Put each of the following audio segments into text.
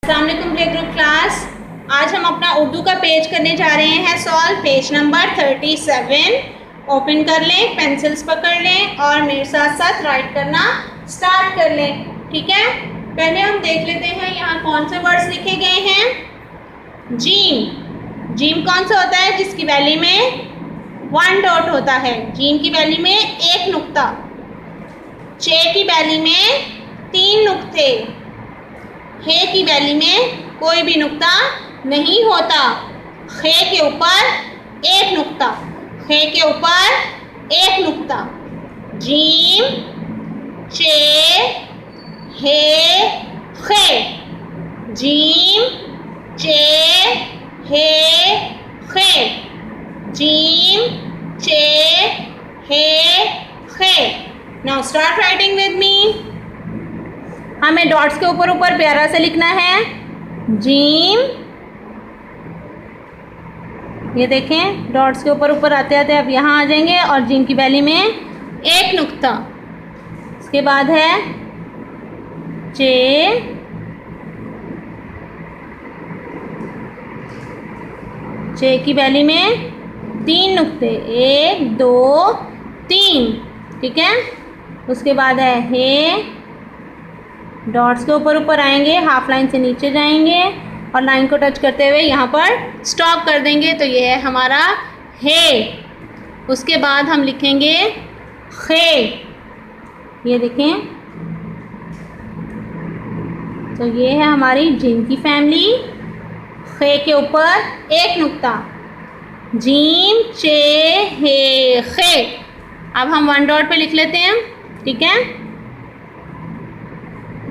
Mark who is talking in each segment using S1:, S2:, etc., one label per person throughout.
S1: अस्सलाम वालेकुम play group class. आज हम अपना उर्दू का पेज करने जा रहे हैं सॉल्व, पेज नंबर 37। ओपन कर लें, पेंसिल्स पकड़ लें और मेरे साथ साथ राइट करना स्टार्ट कर लें। ठीक है, पहले हम देख लेते हैं यहाँ कौन से वर्ड्स लिखे गए हैं। जीम, जीम कौन सा होता है जिसकी वैली में 1 डॉट होता है। जीम की वैली में 1 नुक्ता। चे की वैली में 3 नुक्ते। हे की वैली में कोई भी नुक्ता नहीं होता। खे के ऊपर 1 नुक्ता। खे के ऊपर 1 नुक्ता। जीम, चे, हे, खे। जीम, चे, हे, खे। जीम, चे, हे, खे। Now start writing with me. हमें डॉट्स के ऊपर ऊपर प्यारा से लिखना है। जीम, ये देखें डॉट्स के ऊपर ऊपर आते आते अब यहाँ आ जाएंगे और जीम की वैली में 1 नुक्ता। इसके बाद है चे, चे की वैली में 3 नुक्ते, 1 2 3। ठीक है, उसके बाद है हे। डॉट्स के ऊपर ऊपर आएंगे, हाफ लाइन से नीचे जाएंगे और लाइन को टच करते हुए यहाँ पर स्टॉप कर देंगे, तो ये है हमारा हे। उसके बाद हम लिखेंगे खे। ये देखें, तो ये है हमारी जीम की फैमिली। खे के ऊपर 1 नुक्ता। जीम, चे, हे, खे। अब हम 1 डॉट पे लिख लेते हैं। ठीक है,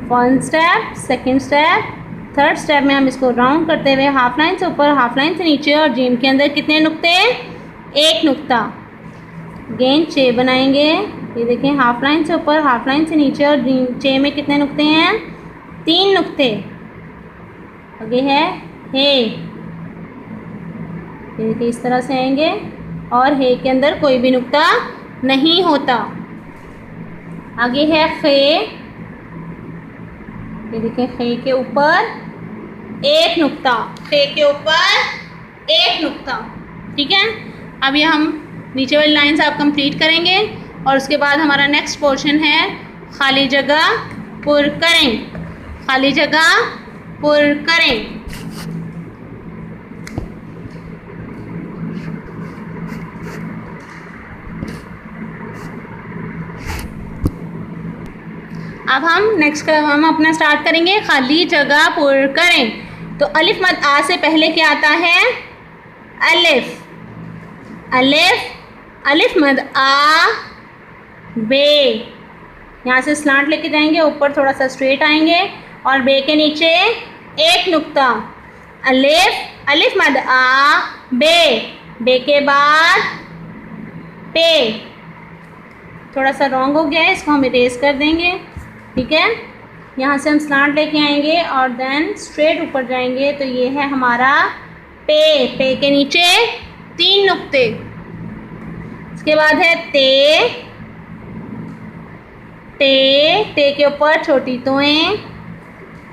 S1: 1 step, 2nd step, 3rd step में हम इसको राउंड करते हुए हाफ लाइन से ऊपर, हाफ लाइन से नीचे और जीम के अंदर कितने नुक्ते? 1 नुक्ता। अगेन चे बनाएंगे। ये देखें, हाफ लाइन से ऊपर, हाफ लाइन से नीचे और जीम चे में कितने नुक्ते हैं? 3 नुक्ते। आगे है हे। ये देखिए इस तरह से आएंगे और हे के अंदर कोई भी नुक्ता नहीं होता। आगे है खे। ये देखिए खे के ऊपर 1 नुक्ता। खे के ऊपर 1 नुक्ता। ठीक है, अब ये हम नीचे वाली लाइन्स आप कंप्लीट करेंगे और उसके बाद हमारा नेक्स्ट पोर्शन है खाली जगह पुर करें। खाली जगह पुर करें। अब हम अपना स्टार्ट करेंगे खाली जगह पुर करें। तो अलिफ मद आ से पहले क्या आता है? अलिफ। अलिफ, अलिफ मद आ, बे। यहाँ से स्लांट लेके जाएंगे, ऊपर थोड़ा सा स्ट्रेट आएंगे और बे के नीचे 1 नुक्ता। अलिफ, अलिफ मद आ, बे। बे के बाद पे। थोड़ा सा रॉन्ग हो गया है, इसको हम इरेज कर देंगे। ठीक है, यहाँ से हम स्लांट लेके आएंगे और देन स्ट्रेट ऊपर जाएंगे, तो ये है हमारा पे। पे के नीचे 3 नुक्ते। इसके बाद है ते। टे, टे के ऊपर छोटी तोएं।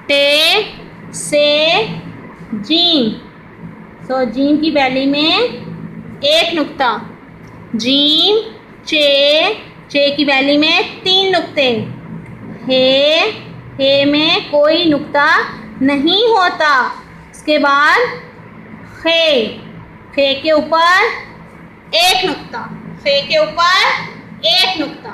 S1: टे से जीम। सो जीम की वैली में 1 नुक्ता। जीम, चे, चे की वैली में 3 नुक्ते। हे, हे में कोई नुक्ता नहीं होता। इसके बाद खे। खे के ऊपर 1 नुक्ता। खे के ऊपर 1 नुक्ता।